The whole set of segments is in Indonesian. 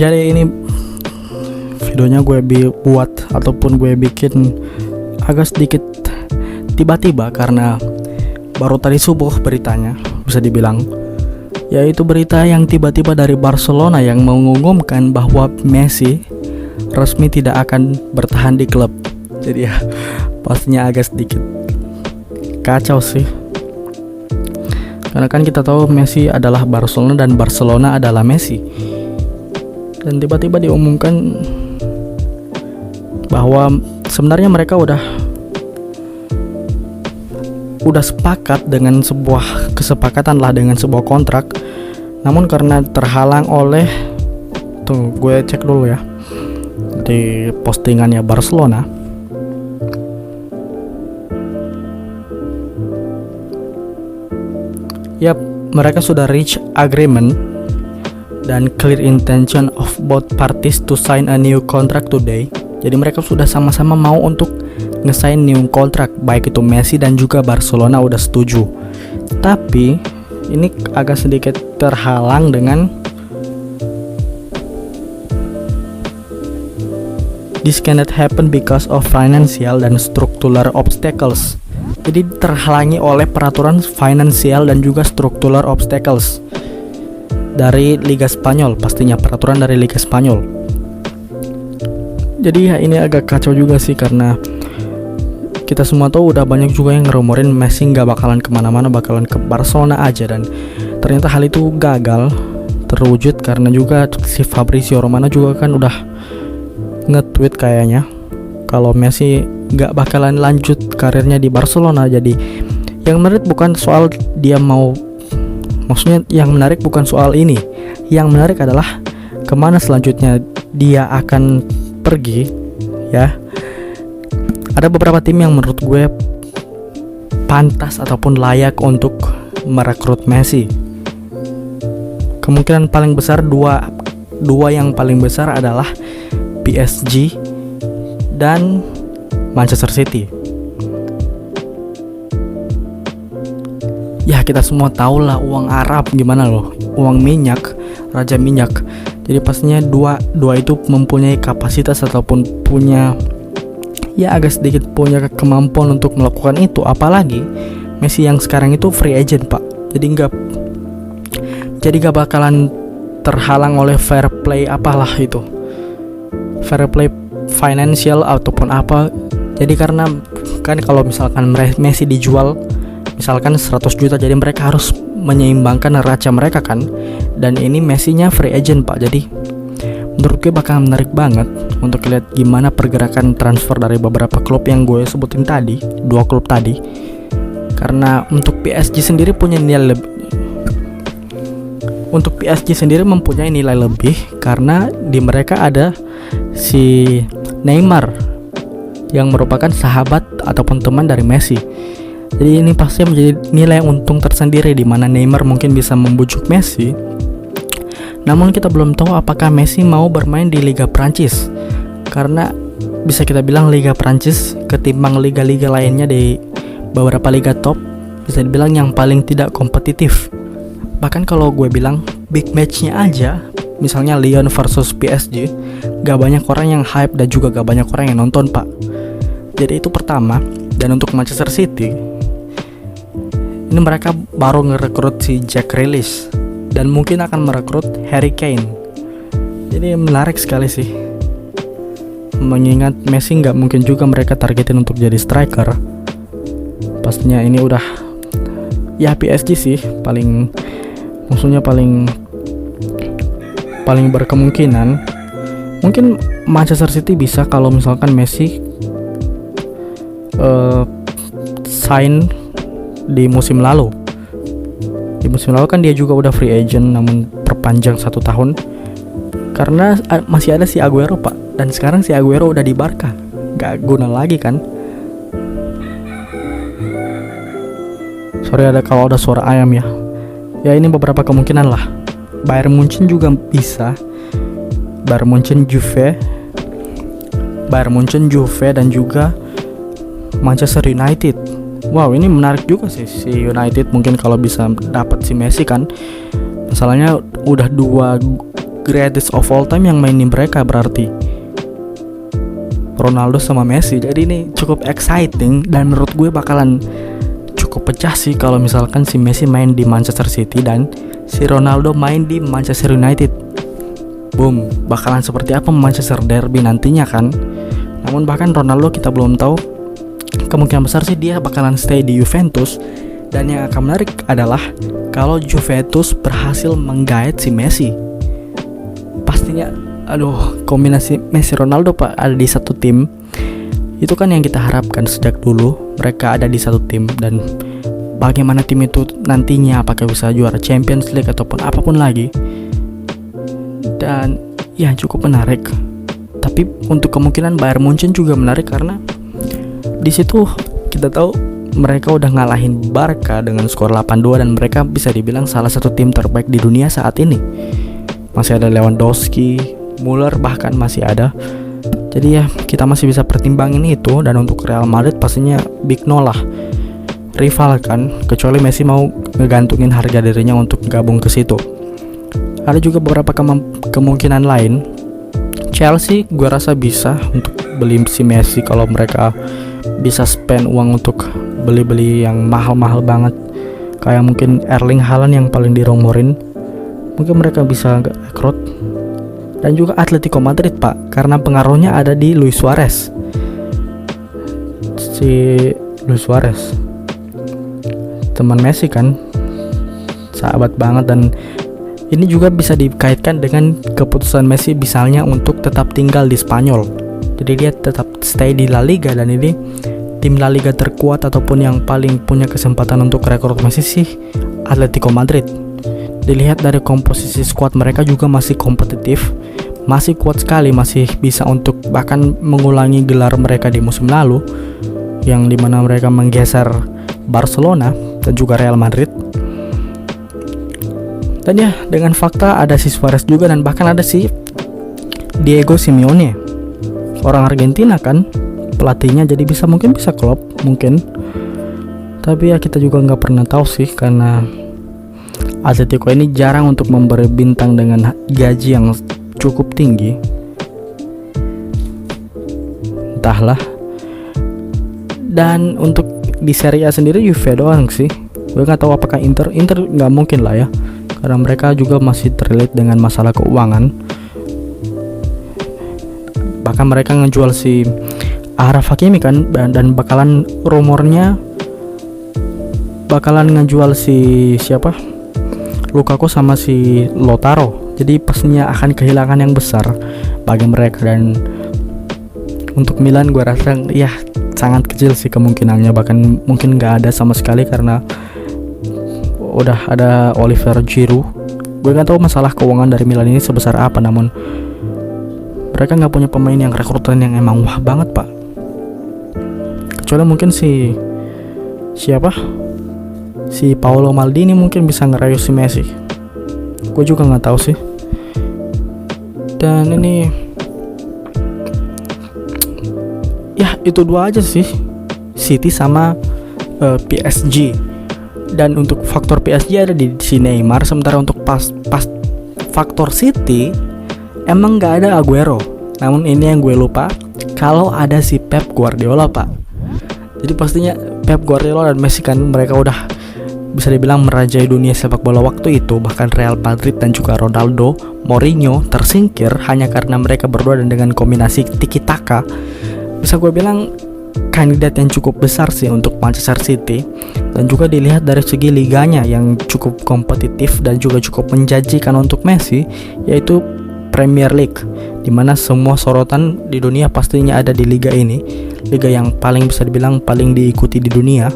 Jadi ini videonya gue buat ataupun gue bikin agak sedikit tiba-tiba karena baru tadi subuh beritanya, bisa dibilang, yaitu berita yang tiba-tiba dari Barcelona yang mengumumkan bahwa Messi resmi tidak akan bertahan di klub. Jadi ya pastinya agak sedikit kacau sih, karena kan kita tahu Messi adalah Barcelona dan Barcelona adalah Messi, dan tiba-tiba diumumkan bahwa sebenarnya mereka udah sepakat dengan sebuah kesepakatan lah, dengan sebuah kontrak. Namun karena terhalang oleh, tuh gue cek dulu ya di postingannya Barcelona. Yap, mereka sudah reach agreement dan clear intention of both parties to sign a new contract today. Jadi mereka sudah sama-sama mau untuk ngesign new contract, baik itu Messi dan juga Barcelona udah setuju. Tapi ini agak sedikit terhalang dengan this cannot happen because of financial dan structural obstacles. Jadi terhalangi oleh peraturan finansial dan juga structural obstacles dari Liga Spanyol, pastinya peraturan dari Liga Spanyol. Jadi ya ini agak kacau juga sih, karena kita semua tahu udah banyak juga yang ngerumorin Messi nggak bakalan kemana-mana, bakalan ke Barcelona aja, dan ternyata hal itu gagal terwujud karena juga si Fabrizio Romano juga kan udah nge-tweet kayaknya kalau Messi nggak bakalan lanjut karirnya di Barcelona. Jadi yang menarik bukan soal dia mau, maksudnya yang menarik bukan soal ini, yang menarik adalah kemana selanjutnya dia akan pergi ya. Ada beberapa tim yang menurut gue pantas ataupun layak untuk merekrut Messi. Kemungkinan paling besar dua yang paling besar adalah PSG dan Manchester City. Ya kita semua tahu lah uang Arab gimana loh, uang minyak, raja minyak. Jadi pastinya dua itu mempunyai kapasitas ataupun punya, ya agak sedikit punya kemampuan untuk melakukan itu. Apalagi Messi yang sekarang itu free agent pak, jadi nggak bakalan terhalang oleh fair play apalah itu, fair play financial ataupun apa. Jadi karena kan kalau misalkan Messi dijual misalkan 100 juta, jadi mereka harus menyeimbangkan neraca mereka kan, dan ini Messi-nya free agent pak. Jadi menurut gue bakal menarik banget untuk lihat gimana pergerakan transfer dari beberapa klub yang gue sebutin tadi, dua klub tadi. Karena untuk PSG sendiri punya nilai lebih, untuk PSG sendiri mempunyai nilai lebih karena di mereka ada si Neymar yang merupakan sahabat ataupun teman dari Messi. Jadi ini pasti menjadi nilai untung tersendiri di mana Neymar mungkin bisa membujuk Messi. Namun kita belum tahu apakah Messi mau bermain di Liga Prancis, karena bisa kita bilang Liga Prancis ketimbang liga-liga lainnya di beberapa liga top bisa dibilang yang paling tidak kompetitif. Bahkan kalau gue bilang big matchnya aja, misalnya Lyon versus PSG, gak banyak orang yang hype dan juga gak banyak orang yang nonton pak. Jadi itu pertama. Dan untuk Manchester City, ini mereka baru ngerekrut si Jack Grealish dan mungkin akan merekrut Harry Kane. Jadi menarik sekali sih, mengingat Messi nggak mungkin juga mereka targetin untuk jadi striker. Pastinya ini udah, ya PSG sih paling berkemungkinan. Mungkin Manchester City bisa kalau misalkan Messi sign di musim lalu. Di musim lalu kan dia juga udah free agent, namun perpanjang 1 tahun karena masih ada si Aguero pak. Dan sekarang si Aguero udah di Barca, gak guna lagi kan. Sorry kalau ada suara ayam ya. Ya ini beberapa kemungkinan lah. Bayern Munchen juga bisa, Bayern Munchen, Juve dan juga Manchester United. Wow, ini menarik juga sih si United, mungkin kalau bisa dapat si Messi kan. Masalahnya udah greatest of all time yang mainin mereka berarti Ronaldo sama Messi. Jadi ini cukup exciting dan menurut gue bakalan cukup pecah sih kalau misalkan si Messi main di Manchester City dan si Ronaldo main di Manchester United. Boom, bakalan seperti apa Manchester Derby nantinya kan. Namun bahkan Ronaldo kita belum tahu, kemungkinan besar sih dia bakalan stay di Juventus. Dan yang akan menarik adalah kalau Juventus berhasil menggait si Messi. Pastinya kombinasi Messi Ronaldo Pak ada di satu tim. Itu kan yang kita harapkan sejak dulu, mereka ada di satu tim. Dan bagaimana tim itu nantinya, apakah bisa juara Champions League ataupun apapun lagi. Dan ya cukup menarik. Tapi untuk kemungkinan Bayern Munchen juga menarik karena di situ kita tahu mereka udah ngalahin Barca dengan skor 8-2 dan mereka bisa dibilang salah satu tim terbaik di dunia saat ini. Masih ada Lewandowski, Müller bahkan masih ada. Jadi ya kita masih bisa pertimbangin itu. Dan untuk Real Madrid pastinya big no lah, rival kan, kecuali Messi mau ngegantungin harga dirinya untuk gabung ke situ. Ada juga beberapa kemungkinan lain. Chelsea gue rasa bisa untuk beli si Messi kalau mereka bisa spend uang untuk beli-beli yang mahal-mahal banget, kayak mungkin Erling Haaland yang paling dirumorin. Mungkin mereka bisa rekrut. Dan juga Atletico Madrid Pak, karena pengaruhnya ada di Luis Suarez. Si Luis Suarez teman Messi kan, sahabat banget. Dan ini juga bisa dikaitkan dengan keputusan Messi misalnya untuk tetap tinggal di Spanyol. Jadi dia tetap stay di La Liga, dan ini tim La Liga terkuat ataupun yang paling punya kesempatan untuk rekrut Messi sih Atletico Madrid. Dilihat dari komposisi skuad mereka juga masih kompetitif, masih kuat sekali, masih bisa untuk bahkan mengulangi gelar mereka di musim lalu, yang dimana mereka menggeser Barcelona dan juga Real Madrid. Dan ya dengan fakta ada si Suarez juga, dan bahkan ada si Diego Simeone, orang Argentina kan pelatihnya, jadi mungkin bisa Klopp mungkin. Tapi ya kita juga nggak pernah tahu sih, karena Atletico ini jarang untuk memberi bintang dengan gaji yang cukup tinggi. Entahlah. Dan untuk di Serie A sendiri Juve doang sih. Gue nggak tahu apakah Inter nggak mungkin lah ya, karena mereka juga masih terlilit dengan masalah keuangan. Bahkan mereka ngejual si Achraf Hakimi kan, dan bakalan rumornya bakalan ngejual si siapa, Lukaku sama si Lautaro. Jadi pastinya akan kehilangan yang besar bagi mereka. Dan untuk Milan gue rasa ya sangat kecil sih kemungkinannya, bahkan mungkin nggak ada sama sekali karena udah ada Oliver Giroud. Gue nggak tahu masalah keuangan dari Milan ini sebesar apa, namun mereka nggak punya pemain yang rekrutan yang emang wah banget Pak. Kecuali mungkin si Paolo Maldini mungkin bisa ngerayu si Messi. Gue juga nggak tahu sih. Dan ini ya itu dua aja sih, City sama PSG. Dan untuk faktor PSG ada di si Neymar, sementara untuk pas faktor City emang nggak ada Aguero. Namun ini yang gue lupa, kalau ada si Pep Guardiola Pak. Jadi pastinya Pep Guardiola dan Messi kan mereka udah bisa dibilang merajai dunia sepak bola waktu itu. Bahkan Real Madrid dan juga Ronaldo, Mourinho tersingkir hanya karena mereka berdua, dan dengan kombinasi tiki taka bisa gue bilang kandidat yang cukup besar sih untuk Manchester City. Dan juga dilihat dari segi liganya yang cukup kompetitif dan juga cukup menjanjikan untuk Messi, yaitu Premier League, dimana semua sorotan di dunia pastinya ada di liga ini, liga yang paling bisa dibilang paling diikuti di dunia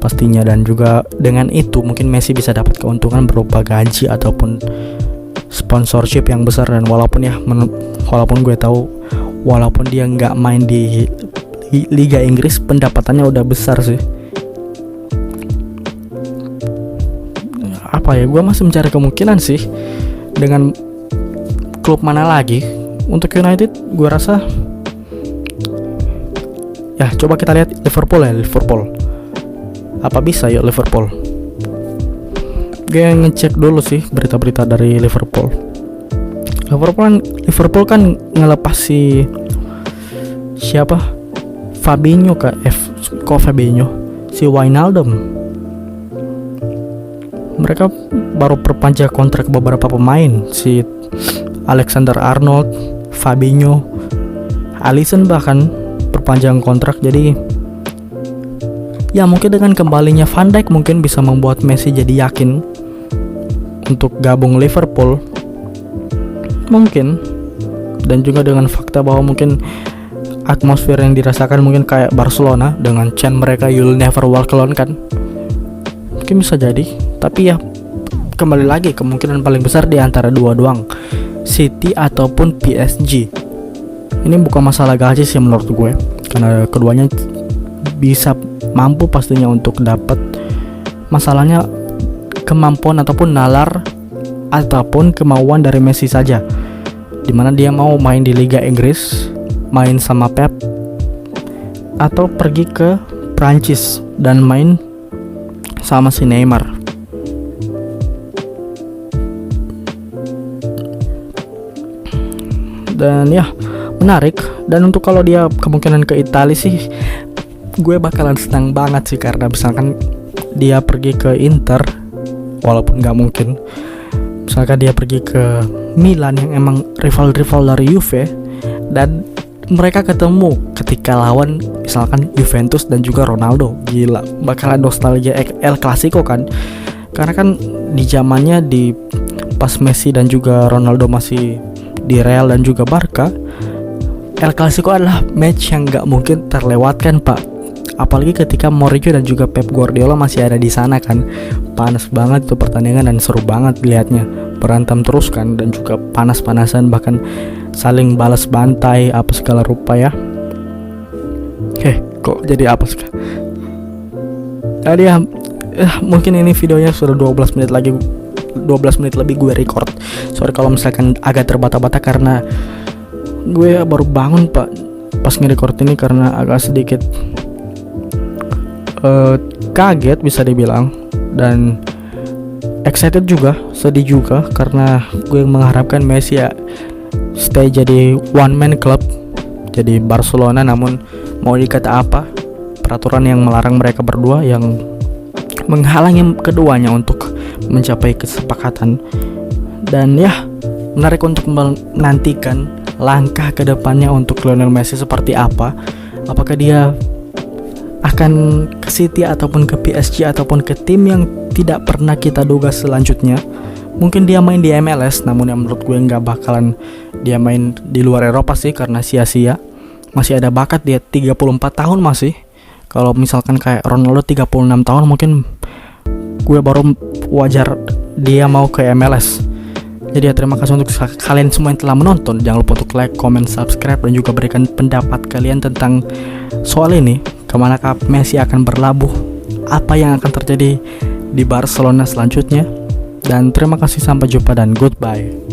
pastinya. Dan juga dengan itu mungkin Messi bisa dapat keuntungan berupa gaji ataupun sponsorship yang besar. Dan walaupun gue tahu walaupun dia nggak main di Liga Inggris, pendapatannya udah besar sih. Apa ya, gue masih mencari kemungkinan sih dengan klub mana lagi. Untuk United gue rasa ya coba kita lihat Liverpool. Apa bisa ya Liverpool? gue ngecek dulu sih berita-berita dari Liverpool. Liverpool kan ngelepas siapa? Fabinho si Wijnaldum. Mereka baru perpanjang kontrak beberapa pemain, si Alexander Arnold, Fabinho, Alisson bahkan perpanjang kontrak. Jadi ya mungkin dengan kembalinya Van Dijk mungkin bisa membuat Messi jadi yakin untuk gabung Liverpool mungkin. Dan juga dengan fakta bahwa mungkin atmosfer yang dirasakan mungkin kayak Barcelona dengan chant mereka "You'll never walk alone" kan, mungkin bisa jadi. Tapi ya kembali lagi, kemungkinan paling besar di antara dua doang, City ataupun PSG. Ini bukan masalah gaji sih menurut gue, karena keduanya bisa mampu pastinya untuk dapat. Masalahnya kemampuan ataupun nalar ataupun kemauan dari Messi saja, dimana dia mau main di Liga Inggris, main sama Pep, atau pergi ke Prancis dan main sama si Neymar. Dan ya menarik. Dan untuk kalau dia kemungkinan ke Italia sih, gue bakalan senang banget sih, karena misalkan dia pergi ke Inter, walaupun gak mungkin, misalkan dia pergi ke Milan yang emang rival dari Juve, dan mereka ketemu ketika lawan misalkan Juventus dan juga Ronaldo, gila bakalan nostalgia El Clasico kan. Karena kan di zamannya di pas Messi dan juga Ronaldo masih di Real dan juga Barca, El Clasico adalah match yang gak mungkin terlewatkan pak. Apalagi ketika Mourinho dan juga Pep Guardiola masih ada di sana kan. Panas banget tuh pertandingan dan seru banget dilihatnya. Berantem terus kan, dan juga panas-panasan, bahkan saling balas bantai apa segala rupa ya. Kok jadi apa sih? Tadi ya, mungkin ini videonya sudah 12 menit lebih gue record. Sorry kalau misalkan agak terbata-bata karena gue baru bangun pak pas nge-record ini, karena agak sedikit kaget bisa dibilang, dan excited juga, sedih juga, karena gue mengharapkan Messi ya stay jadi one man club, jadi Barcelona. Namun mau dikata apa, peraturan yang melarang mereka berdua, yang menghalangi keduanya untuk mencapai kesepakatan. Dan ya menarik untuk menantikan langkah kedepannya untuk Lionel Messi seperti apa. Apakah dia akan ke City ataupun ke PSG ataupun ke tim yang tidak pernah kita duga selanjutnya. Mungkin dia main di MLS, namun yang menurut gue gak bakalan dia main di luar Eropa sih, karena sia-sia. Masih ada bakat, dia 34 tahun masih. Kalau misalkan kayak Ronaldo 36 tahun, mungkin gue baru wajar dia mau ke MLS. Jadi ya terima kasih untuk kalian semua yang telah menonton. Jangan lupa untuk like, comment, subscribe, dan juga berikan pendapat kalian tentang soal ini. Kemanakah Messi akan berlabuh, apa yang akan terjadi di Barcelona selanjutnya. Dan terima kasih, sampai jumpa dan goodbye.